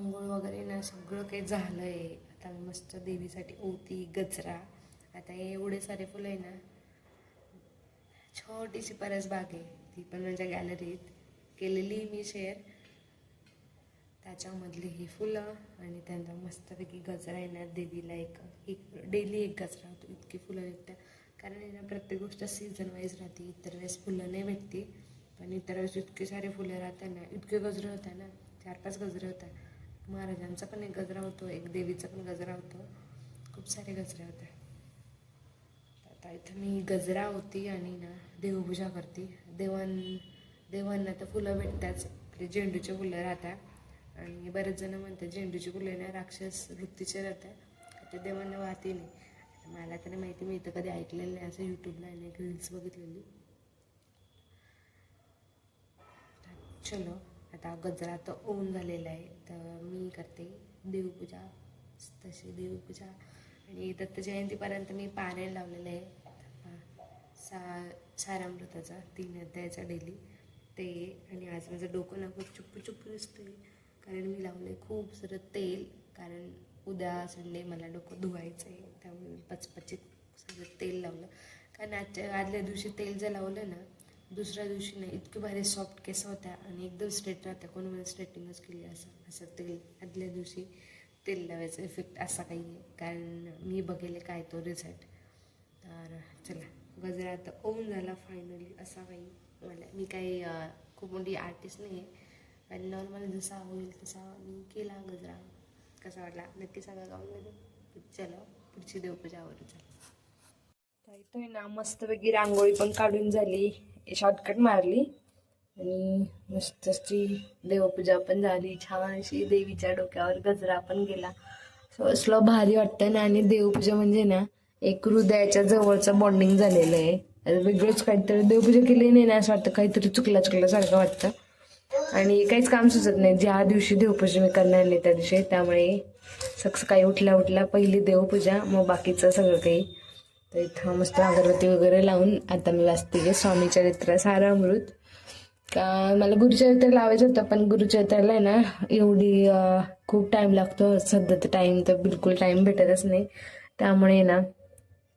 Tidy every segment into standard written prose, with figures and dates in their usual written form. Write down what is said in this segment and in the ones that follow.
आंघोळ वगैरे ना सगळं काही झालं आहे. आता मी मस्त देवीसाठी ओती गजरा. आता हे एवढे सारे फुलं आहे ना, छोटीशी परस बाग आहे, ती पण माझ्या गॅलरीत केलेली मी शेअर. त्याच्यामधली ही फुलं आणि त्यांचा मस्तपैकी गजरा येणार देवीला. एक डेली एक गजरा होतो, इतकी फुलं निघतात. कारण ना प्रत्येक गोष्ट सीझन वाईज राहते. इतर वेळेस फुलं नाही भेटते, पण इतर वेळेस इतके सारे फुलं राहतात ना, इतके गजरे होतात ना, 4-5 गजरे होतात. महाराजांचा पण एक गजरा होतो, एक देवीचा पण गजरा होतो, खूप सारे गजरे होते. आता इथं मी गजरा होती आणि ना देवपूजा करते. देवांना तर फुलं भेटताच, आपले झेंडूचे फुलं राहतात. आणि बरेच जण म्हणतात झेंडूची फुलं ना राक्षस वृत्तीचे राहतात, ते देवांना वाहते नाही. मला तर माहिती, मी इथं कधी ऐकलेलं नाही, असं यूट्यूबला नाही रील्स बघितलेली. चलो, आता गजरा तर होऊन झालेला आहे, तर मी करते देवपूजा. तशी देवपूजा आणि दत्त जयंतीपर्यंत मी पारायण लावलेलं आहे. सारामृताचा 3 अध्यायाचा डेली ते. आणि आज माझं डोकं ना खूप चुप्पू दिसतंय, कारण मी लावले खूप सारं तेल. कारण उद्या संडे मला डोकं धुवायचं आहे, त्यामुळे पचपचित सगळं तेल लावलं. कारण आदल्या दिवशी तेल जर लावलं ना, दुसऱ्या दिवशी नाही इतके भारी सॉफ्ट केस होत्या आणि एकदम स्ट्रेट राहत्या. कोणी मला स्ट्रेटिंगच केली असं तेल आदल्या दिवशी तेल लावायचं इफेक्ट असा काही आहे. कारण मी बघेल काय तो रिझल्ट. तर चला, गजरा तर होऊन झाला फायनली. असा काही मी काही खूप मोठी आर्टिस्ट नाही आहे, आणि नॉर्मल जसा होईल तसा मी केला गजरा. कसा वाटला नक्की सांगा कमेंटमध्ये. चलो, पुढची देवपूजावर चला. इथं ना मस्तपैकी रांगोळी पण काढून झाली, शॉर्टकट मारली आणि मस्त अशी देवपूजा पण झाली. छान अशी देवीच्या डोक्यावर गजरा पण गेला. असलं भारी वाटतं ना. आणि देवपूजा म्हणजे ना एक हृदयाच्या जवळचं बॉन्डिंग झालेलं आहे. वेगळंच काहीतरी देवपूजा केली नाही ना, असं वाटतं काहीतरी चुकल्यासारखं वाटतं आणि काहीच काम सुचत नाही. ज्या दिवशी देवपूजा मी करणार नाही त्या दिवशी, त्यामुळे सकाळी उठल्या पहिली देवपूजा, मग बाकीचं सगळं काही. तर इथं मस्त अगरबत्ती वगैरे लावून आता मी वाचते स्वामी चरित्र सारामृत. का मला गुरुचरित्र लावायचं होतं, पण गुरुचरित्राला आहे ना एवढी खूप टाइम लागतो. सध्या तर बिलकुल टाइम भेटतच नाही. त्यामुळे ना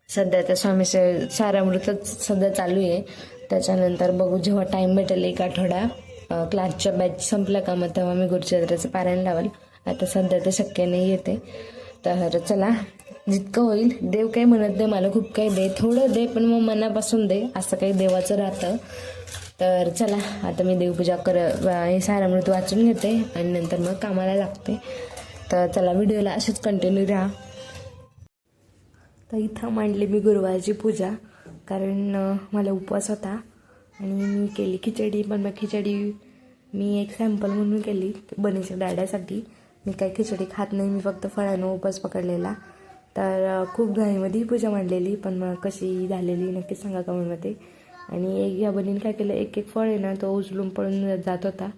सध्या तर स्वामी सारामृतच सध्या चालू आहे. त्याच्यानंतर बघू, जेव्हा टाइम भेटेल एक आठवडा क्लासच्या बॅच संपला का, मग तेव्हा मी गुरुचरित्राचं पारायण लावेल. आता सध्या ते शक्य नाही येते. तर चला, जितकं होईल. देव काही म्हणत नाही मला खूप काही दे, थोडं दे, पण मग मनापासून दे, असं काही देवाचं राहतं. तर चला, आता मी देवपूजा हे सारामृत वाचून घेते आणि नंतर मग कामाला लागते. तर चला, व्हिडिओला अशीच कंटिन्यू राहा. तर इथं मांडली मी गुरुवारची पूजा, कारण मला उपवास होता आणि मी केली खिचडी. पण मग खिचडी मी एक सॅम्पल म्हणून केली बनीच्या डाळ्यासाठी. मी काही खिचडी खात नाही, मी फक्त फळानं उपवास पकडलेला. तर खूप घाईमध्ये पूजा मांडलेली, पण मग कशी झालेली नक्की सांगा कमेंटमध्ये. आणि या बनीने काय केलं, एक फळ आहे ना तो उचलून पळून जात होता.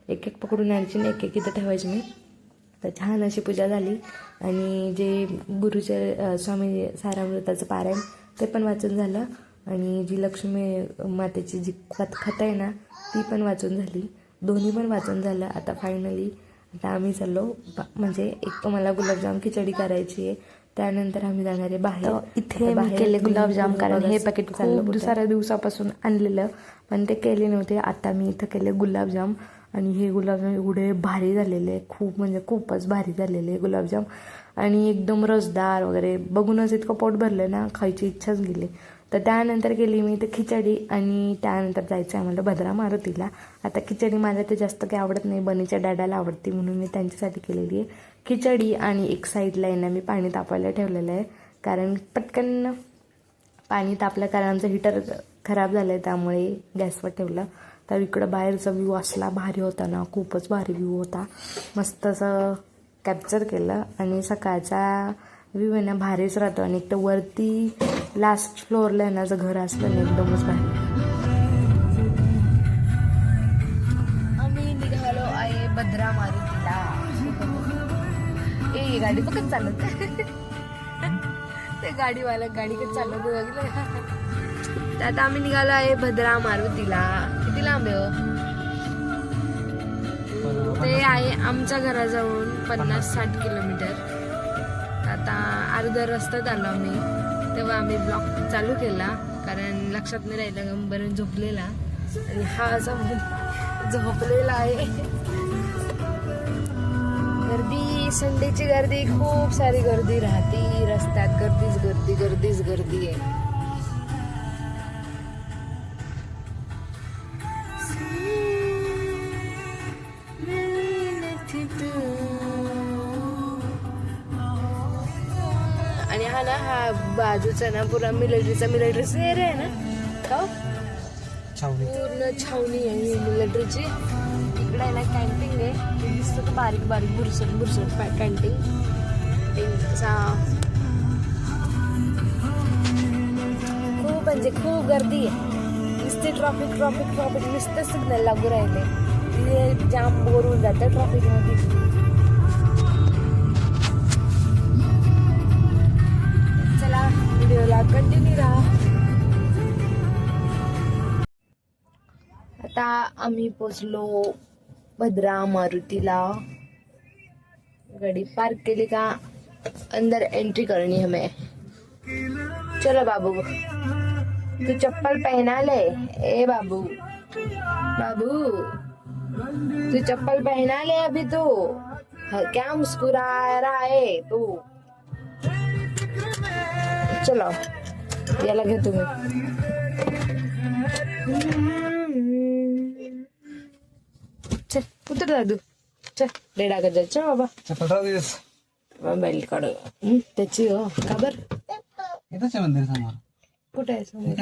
एक पकडून आणायची आणि एक इथं ठेवायची मी. तर छान अशी पूजा झाली. आणि जे गुरुचे स्वामी सारामृताचं पारायण ते पण वाचून झालं. आणि जी लक्ष्मी मातेची जी कथा आहे ना ती पण वाचून झाली. दोन्ही पण वाचून झालं. आता फायनली आता आम्ही चाललो, म्हणजे एक मला गुलाबजाम खिचडी करायची आहे, त्यानंतर आम्ही जाणार आहे बाहेर. इथे मी केले गुलाबजाम, कारण हे पॅकेट खूप साऱ्या दिवसापासून आणलेलं, पण ते केले नव्हते. आता मी इथं केले गुलाबजाम आणि हे गुलाबजाम एवढे भारी झालेले, खूप म्हणजे खूपच भारी झालेले गुलाबजाम. आणि एकदम रसदार वगैरे, बघूनच इतकं पोट भरलं ना, खायची इच्छाच गेली. तर त्यानंतर केली मी इथं खिचडी आणि त्यानंतर जायचं आहे आम्हाला भद्रा मारुतीला. आता खिचडी मला तर जास्त काही आवडत नाही, बनीच्या डॅडाला आवडते म्हणून मी त्यांच्यासाठी केलेली आहे खिचडी. आणि एक साईडला आहे ना मी पाणी तापायला ठेवलेलं आहे, कारण पटकन पाणी तापलं, कारण आमचं हीटर खराब झालं आहे त्यामुळे गॅसवर ठेवलं. तर इकडं बाहेरचा व्ह्यू असला भारी होता ना, खूपच भारी व्ह्यू होता. मस्त असं कॅप्चर केलं. आणि सकाळचा व्ह्यू आहे ना भारीच राहतो. आणि एक तर वरती लास्ट फ्लोअरला आहे ना जर घर असलं ना एकदमच भारी. आम्ही निघालो आहे भद्रा मारुतीला. ए गाडी बघत चालत ते गाडीवाला गाडीकडे चालत बघलं. तर आता आम्ही निघालो आहे भद्रा मारुतीला. किती लांब आहे? ते आहे आमच्या घराजवळून 50-60 किलोमीटर. आता अर्धा रस्त्यात आलो आम्ही, तेव्हा आम्ही ब्लॉग चालू केला कारण लक्षात नाही राहिलं गंभीर झोपलेला आणि हा असा झोपलेला आहे. गर्दी, संडेची गर्दी, खूप सारी गर्दी राहते रस्त्यात. गर्दीच गर्दी आहे. आणि हा ना, हा बाजूचा ना पुरा मिलिटरीचा एरिया आहे ना, का पूर्ण छावणी आहे मिलिटरीची. इकडे आहे ना कॅन्टीन आहे, दिसतं बारीक बारीक बुरसट कॅन्टीन. खूप म्हणजे खूप गर्दी आहे. नुसते ट्रॉफिक नुसतं सिग्नल लागू राहिले. जाम बोर होऊन जातं ट्रॉफिक मध्ये. चला व्हिडिओला कंटिन्यू राहा. आता आम्ही पोचलो भद्रा मारुतीला. गाड़ी पार्क केली का अंदर एंट्री करनी हमें. चलो बाबू, तू चप्पल पहना ले. ए बाबू तू चप्पल पहना ले अभी. तू क्या मुस्कुरा रहा है तू. चलो याला घे तुम्ही. चल उतर दादू, चल रेडा कर जायचं बाबा. मोबाईल काढ त्याची. हो का बर, इथंच आहे मंदिर समोर. कुठे आहे समोर?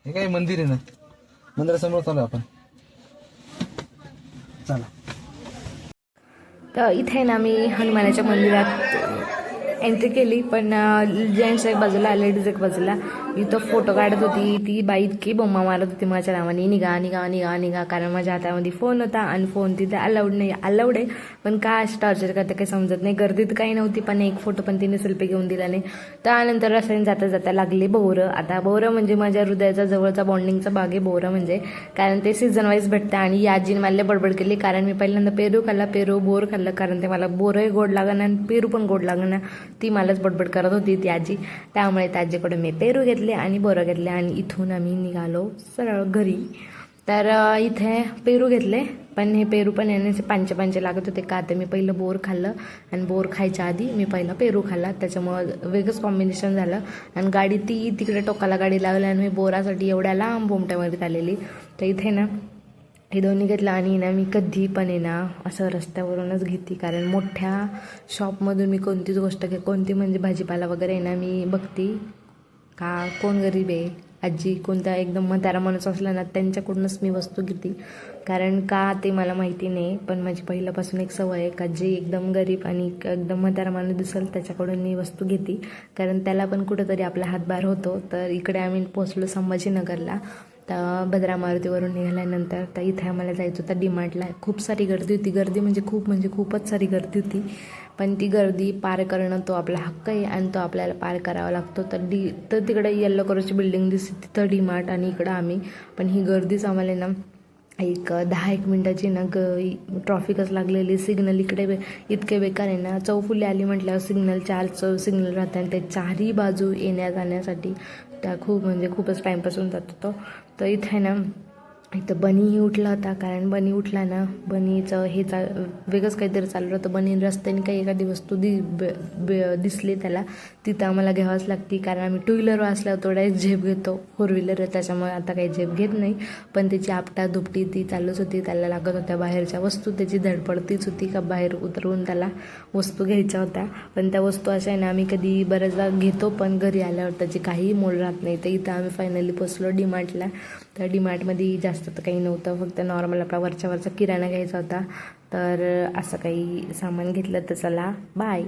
हे काय मंदिर आहे ना, मंदिरासमोर चालू आपण. चला. तर इथे ना मी हनुमानाच्या मंदिरात एंट्री केली, पण जेंट्स एक बाजूला लेडीज एक बाजूला. इथं फोटो काढत होती ती बाई, इतकी बोंबा मारत होती माझ्या नावाने, निघा निघा निघा निघा. कारण माझ्या हातामध्ये फोन होता आणि फोन तिथे अलाउड नाही. अलाउड आहे पण काय टॉर्चर करते काही समजत नाही. गर्दीत काही नव्हती पण एक फोटो पण तिने सेल्फी घेऊन दिला नाही. त्यानंतर रस्त्याने जाता जाता लागले बोरं. आता बोरं म्हणजे माझ्या हृदयाचा जवळचा बॉन्डिंगचा भाग आहे बोरं म्हणजे, कारण ते सीझन वाईज भेटतं. आणि या आजीने मला बडबड केली कारण मी पहिल्यांदा पेरू खाल्ला, बोर खाल्लं, कारण ते मला बोरही गोड लागणं आणि पेरू पण गोड लागणं. ती मलाच बडबड करत होती ती आजी. त्यामुळे त्या आजीकडे मी पेरू घेतले आणि बोरं घेतले आणि इथून आम्ही निघालो सरळ घरी. तर इथे पेरू घेतले, पण हे पेरू पण येण्याचे पांचे लागत होते का तर मी पहिलं बोर खाल्लं आणि बोर खायच्या आधी मी पहिला पेरू खाल्ला. त्याच्यामुळं वेगळंच कॉम्बिनेशन झालं. आणि गाडी ती तिकडे टोकाला गाडी लावली आणि मी बोरासाठी एवढ्या लांब बोमट्यामध्ये आलेली. तर इथे ना हे दोन्ही घेतलं. आणि ना मी कधी पण आहे ना असं रस्त्यावरूनच घेते, कारण मोठ्या शॉपमधून मी कोणतीच गोष्ट कोणती म्हणजे भाजीपाला वगैरे आहे ना मी बघते का कोण गरीब आहे, आजी कोणता एकदम म्हातारा माणूस असला ना त्यांच्याकडूनच मी वस्तू घेते. कारण का ते मला माहिती नाही, पण माझी पहिल्यापासून एक सवय आहे का जे एकदम गरीब आणि एकदम म्हातारा माणूस दिसेल त्याच्याकडून मी वस्तू घेते, कारण त्याला पण कुठंतरी आपला हातभार होतो. तर इकडे आम्ही पोचलो संभाजीनगरला. तर भद्रा मारुतीवरून निघाल्यानंतर तर इथे आम्हाला जायचं होतं डीमार्टला. खूप सारी गर्दी होती. गर्दी म्हणजे खूपच सारी गर्दी होती. पण ती गर्दी पार करणं तो आपला हक्क आहे आणि तो आपल्याला पार करावा लागतो. तर तिकडे येल्लो कलरची बिल्डिंग दिसते तिथं डीमार्ट आणि इकडं आम्ही. पण ही गर्दीच आम्हाला ना एक 10-1 मिनटाची ना ट्रॉफिकच लागलेली. सिग्नल इकडे इतके बेकार आहे ना, चौफुली आली म्हटल्यावर सिग्नल 4 सिग्नल राहतात आणि ते चारही बाजू येण्या जाण्यासाठी त्या खूपच टाईमपास होऊन जातो तो. तर इथे ना इथं बनीही उठला होता, कारण बनी उठला ना बनीचं वेगळंच काहीतरी चालू होतं. बनी रस्त्याने काही एखादी वस्तू दिसली त्याला तिथं आम्हाला घ्यावंच लागते, कारण आम्ही 2 व्हीलर असल्यावर थोडा झेप घेतो. 4 व्हीलर आहे त्याच्यामुळे आता काही झेप घेत नाही. पण त्याची आपटा दुपटी ती चालूच होती. त्याला लागत होत्या बाहेरच्या वस्तू, त्याची धडपड तीच होती का बाहेर उतरवून त्याला वस्तू घ्यायच्या होत्या. पण त्या वस्तू अशा आहे ना आम्ही कधी बऱ्याचदा घेतो पण घरी आल्यावर त्याची काहीही मोल राहत नाही. तर इथं आम्ही फायनली पोचलो डीमार्टला. तर डीमार्टमध्ये जास्त तर काही नव्हतं, फक्त नॉर्मल आपला वरचा किराणा घ्यायचा होता. तर असं काही सामान घेतलं तर चला बाय.